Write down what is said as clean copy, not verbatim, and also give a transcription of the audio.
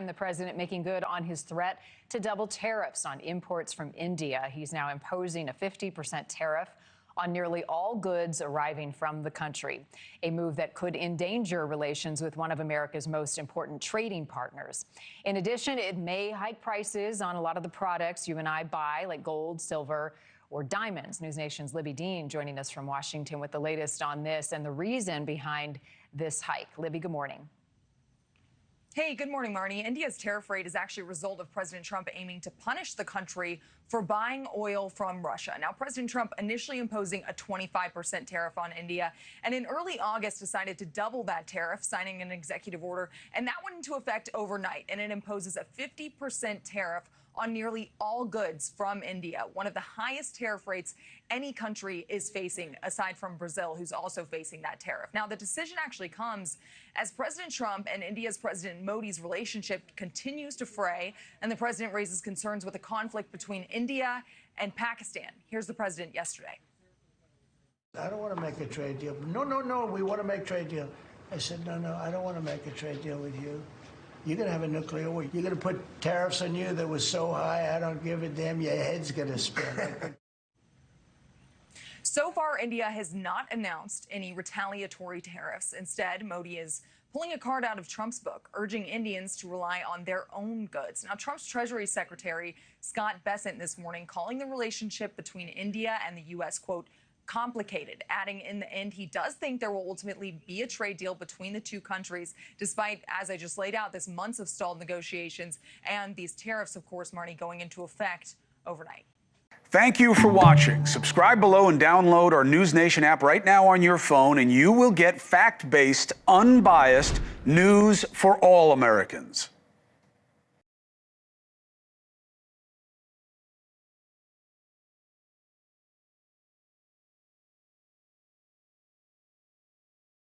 The president making good on his threat to double tariffs on imports from India. He's now imposing a 50% tariff on nearly all goods arriving from the country, a move that could endanger relations with one of America's most important trading partners. In addition, it may hike prices on a lot of the products you and I buy, like gold, silver, or diamonds. NewsNation's Libby Dean joining us from Washington with the latest on this and the reason behind this hike. Libby, good morning. Hey, good morning, Marni. India's tariff rate is actually a result of President Trump aiming to punish the country for buying oil from Russia. Now, President Trump initially imposing a 25% tariff on India, and in early August decided to double that tariff, signing an executive order, and that went into effect overnight, and it imposes a 50% tariff on nearly all goods from India, one of the highest tariff rates any country is facing, aside from Brazil, who's also facing that tariff. Now, the decision actually comes as President Trump and India's President Modi's relationship continues to fray, and the president raises concerns with the conflict between India and Pakistan. Here's the president yesterday. I don't want to make a trade deal. No, we want to make a trade deal. I said, no, I don't want to make a trade deal with you. You're going to have a nuclear war. You're going to put tariffs on you that was so high, I don't give a damn. Your head's going to spin. So far, India has not announced any retaliatory tariffs. Instead, Modi is pulling a card out of Trump's book, urging Indians to rely on their own goods. Now, Trump's Treasury Secretary, Scott Bessent, this morning calling the relationship between India and the U.S., quote, complicated, adding in the end he does think there will ultimately be a trade deal between the two countries, despite, as I just laid out, this months of stalled negotiations and these tariffs, of course, Marni, going into effect overnight. Thank you for watching. Subscribe below and download our NewsNation app right now on your phone, and you will get fact-based, unbiased news for all Americans.